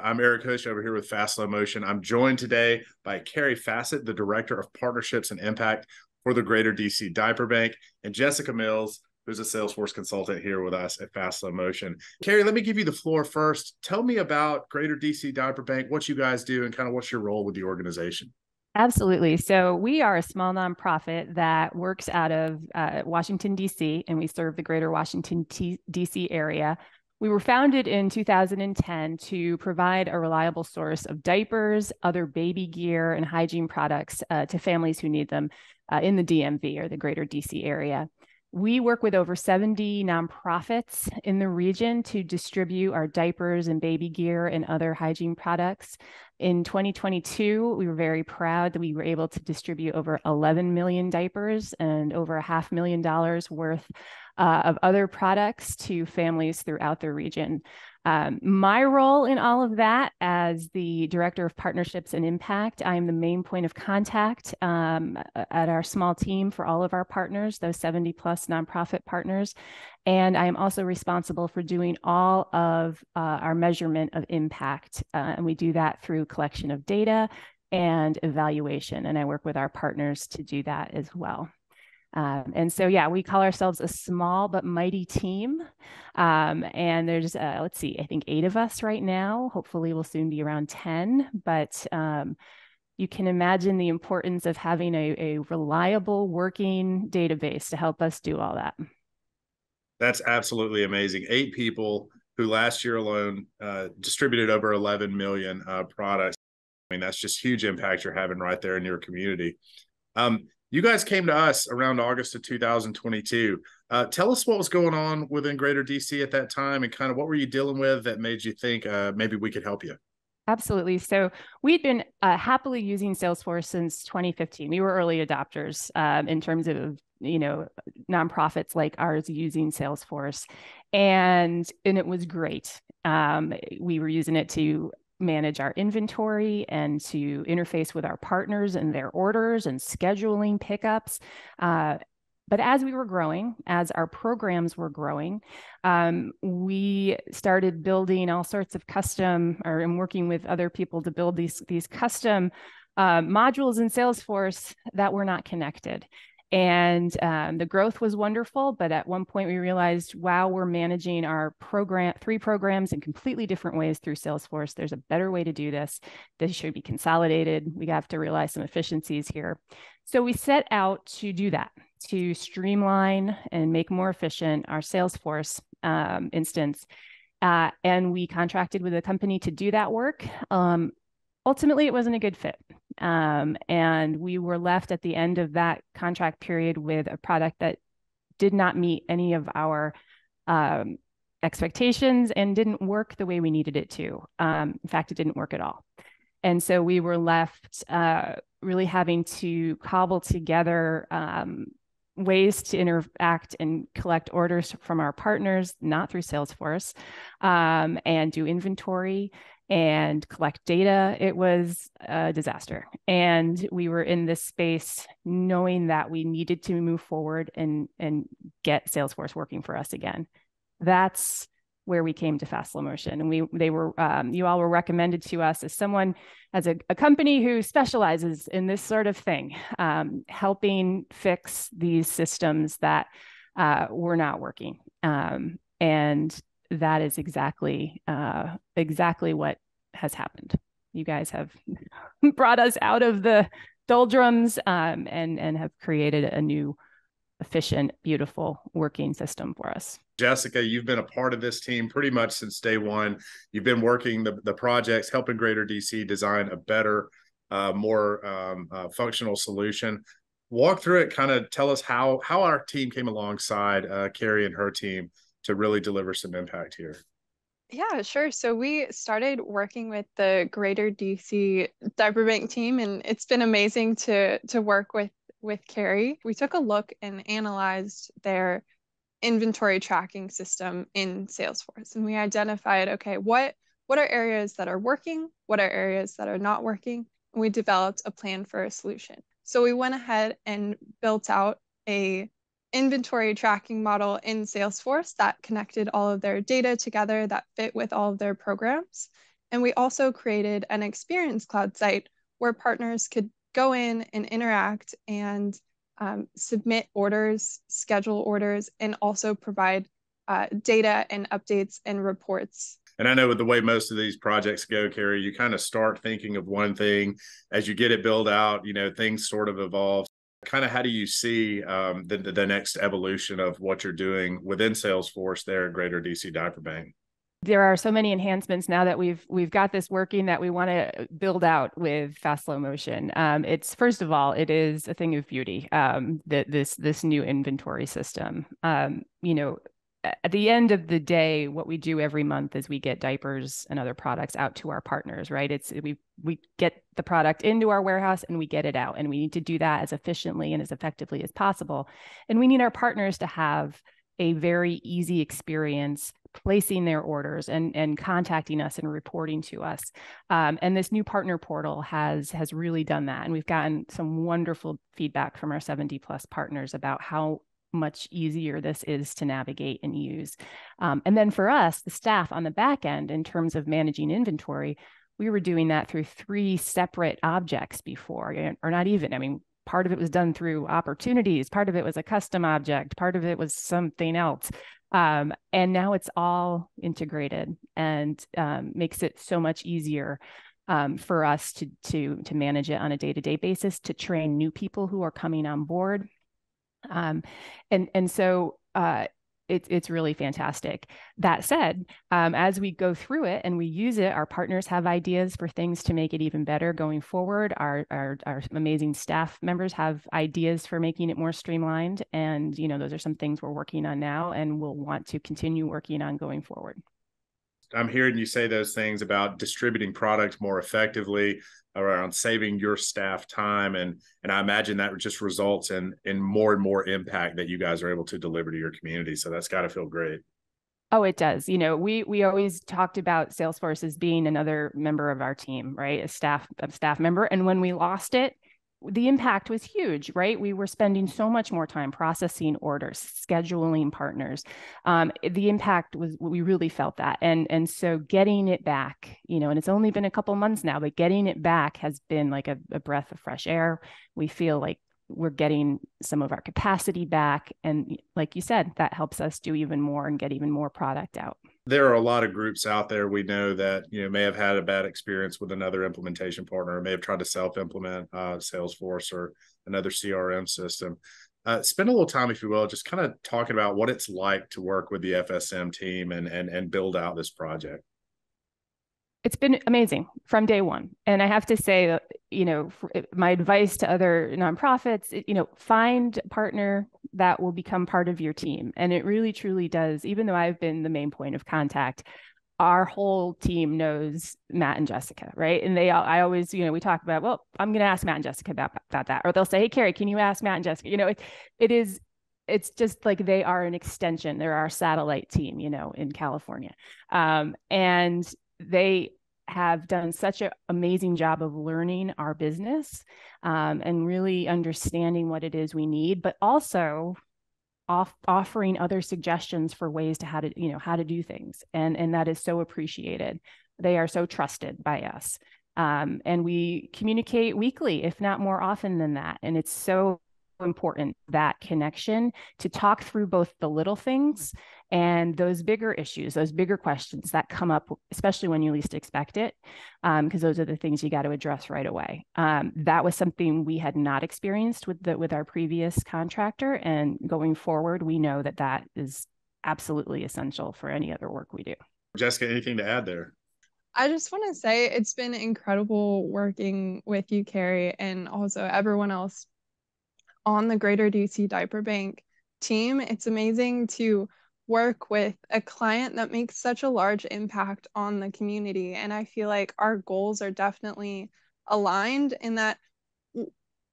I'm Eric Hush over here with Fast Slow Motion. I'm joined today by Carrie Fassett, the Director of Partnerships and Impact for the Greater DC Diaper Bank, and Jessica Mills, who's a Salesforce consultant here with us at Fast Slow Motion. Carrie, let me give you the floor first. Tell me about Greater DC Diaper Bank, what you guys do, and kind of what's your role with the organization. Absolutely. So we are a small nonprofit that works out of Washington, D.C., and we serve the greater Washington, D.C. area. We were founded in 2010 to provide a reliable source of diapers, other baby gear, and hygiene products to families who need them in the DMV or the greater DC area. We work with over 70 nonprofits in the region to distribute our diapers and baby gear and other hygiene products. In 2022, we were very proud that we were able to distribute over 11 million diapers and over $500,000 worth of other products to families throughout the region. My role in all of that as the Director of Partnerships and Impact, I am the main point of contact at our small team for all of our partners, those 70 plus nonprofit partners. And I am also responsible for doing all of our measurement of impact. And we do that through collection of data and evaluation. And I work with our partners to do that as well. And so, yeah, we call ourselves a small but mighty team. And there's, let's see, I think 8 of us right now. Hopefully we'll soon be around 10. But you can imagine the importance of having a reliable working database to help us do all that. That's absolutely amazing. 8 people who last year alone distributed over 11 million products. I mean, that's just huge impact you're having right there in your community. You guys came to us around August of 2022. Tell us what was going on within Greater DC at that time and kind of what were you dealing with that made you think maybe we could help you? Absolutely. So we'd been happily using Salesforce since 2015. We were early adopters in terms of, nonprofits like ours using Salesforce. And it was great. We were using it to manage our inventory and to interface with our partners and their orders and scheduling pickups. But as we were growing, as our programs were growing, we started building all sorts of custom and working with other people to build these custom modules in Salesforce that were not connected. And the growth was wonderful, but at one point we realized, wow, we're managing our 3 programs in completely different ways through Salesforce. There's a better way to do this. This should be consolidated. We have to realize some efficiencies here. So we set out to do that, to streamline and make more efficient our Salesforce instance. And we contracted with a company to do that work. Ultimately, it wasn't a good fit. And we were left at the end of that contract period with a product that did not meet any of our expectations and didn't work the way we needed it to. In fact, it didn't work at all. And so we were left really having to cobble together ways to interact and collect orders from our partners, not through Salesforce, and do inventory and collect data. It was a disaster. And we were in this space knowing that we needed to move forward and get Salesforce working for us again. That's where we came to Fast Slow Motion. And you all were recommended to us as someone, as a company who specializes in this sort of thing, helping fix these systems that were not working. And that is exactly what has happened. You guys have brought us out of the doldrums and have created a new, efficient, beautiful working system for us. Jessica, you've been a part of this team pretty much since day one. You've been working the projects, helping Greater DC design a better, more functional solution. Walk through it, kind of tell us how our team came alongside Carrie and her team to really deliver some impact here. Yeah, sure. So we started working with the Greater DC Diaper Bank team, and it's been amazing to work with Carrie. We took a look and analyzed their inventory tracking system in Salesforce, and we identified, okay, what are areas that are working, what are areas that are not working, and we developed a plan for a solution. So we went ahead and built out a inventory tracking model in Salesforce that connected all of their data together that fit with all of their programs. And we also created an experience cloud site where partners could go in and interact and submit orders, schedule orders, and also provide data and updates and reports. And I know with the way most of these projects go, Carrie, you kind of start thinking of one thing. As you get it built out, things sort of evolve. Kind of how do you see the next evolution of what you're doing within Salesforce there at Greater DC Diaper Bank? There are so many enhancements now that we've got this working that we want to build out with fast slow motion. It's first of all, it is a thing of beauty. This new inventory system. At the end of the day, what we do every month is we get diapers and other products out to our partners, right? We get the product into our warehouse and we get it out, and we need to do that as efficiently and as effectively as possible. And we need our partners to have a very easy experience placing their orders and contacting us and reporting to us. And this new partner portal has really done that. And we've gotten some wonderful feedback from our 70 plus partners about how much easier this is to navigate and use. And then for us, the staff on the back end, in terms of managing inventory, we were doing that through 3 separate objects before, or not even. I mean, part of it was done through opportunities, part of it was a custom object, part of it was something else. And now it's all integrated and makes it so much easier for us to manage it on a day-to-day basis, to train new people who are coming on board. So it's really fantastic. That said, as we go through it and we use it, our partners have ideas for things to make it even better going forward. Our amazing staff members have ideas for making it more streamlined. And, those are some things we're working on now and we'll want to continue working on going forward. I'm hearing you say those things about distributing product more effectively, around saving your staff time, and I imagine that just results in more and more impact that you guys are able to deliver to your community. So that's got to feel great. Oh, it does. We always talked about Salesforce as being another member of our team, right? A staff member. And when we lost it, the impact was huge, right? We were spending so much more time processing orders, scheduling partners. The impact was, we really felt that. And so getting it back, and it's only been a couple months now, but getting it back has been like a breath of fresh air. We feel like we're getting some of our capacity back. And like you said, that helps us do even more and get even more product out. There are a lot of groups out there we know that may have had a bad experience with another implementation partner, or may have tried to self-implement Salesforce or another CRM system. Spend a little time, if you will, just kind of talking about what it's like to work with the FSM team and build out this project. It's been amazing from day one. And I have to say, my advice to other nonprofits, find a partner that will become part of your team. And it really, truly does. Even though I've been the main point of contact, our whole team knows Matt and Jessica, right? And I always, we talk about, well, I'm going to ask Matt and Jessica about that. Or they'll say, hey, Carrie, can you ask Matt and Jessica? It's just like they are an extension. They're our satellite team, in California. And they have done such an amazing job of learning our business and really understanding what it is we need, but also offering other suggestions for ways to how to do things. And that is so appreciated. They are so trusted by us. And we communicate weekly, if not more often than that. And it's so important, that connection, to talk through both the little things and those bigger issues, those bigger questions that come up, especially when you least expect it, because those are the things you got to address right away. That was something we had not experienced with our previous contractor, and going forward, we know that is absolutely essential for any other work we do. Jessica, anything to add there? I just want to say it's been incredible working with you, Carrie, and also everyone else on the Greater DC Diaper Bank team. It's amazing to work with a client that makes such a large impact on the community. And I feel like our goals are definitely aligned in that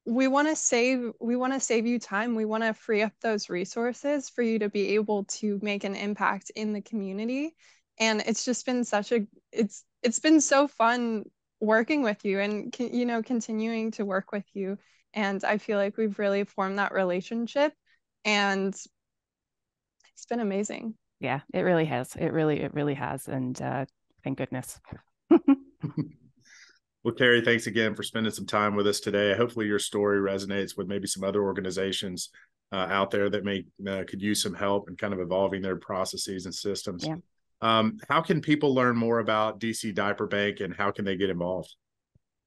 we want to save you time. We want to free up those resources for you to be able to make an impact in the community. And it's just been it's been so fun working with you and continuing to work with you. And I feel like we've really formed that relationship, and it's been amazing. Yeah, it really has. It really has. And thank goodness. Well, Carrie, thanks again for spending some time with us today. Hopefully your story resonates with maybe some other organizations out there that may could use some help in kind of evolving their processes and systems. Yeah. How can people learn more about DC Diaper Bank, and how can they get involved?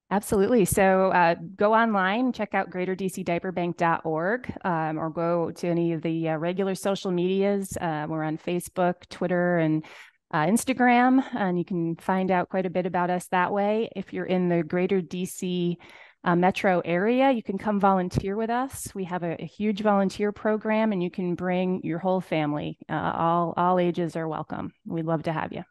Absolutely. So go online, check out greaterdcdiaperbank.org, or go to any of the regular social medias. We're on Facebook, Twitter, and Instagram, and you can find out quite a bit about us that way. If you're in the Greater DC metro area, you can come volunteer with us. We have a huge volunteer program, and you can bring your whole family. All ages are welcome. We'd love to have you.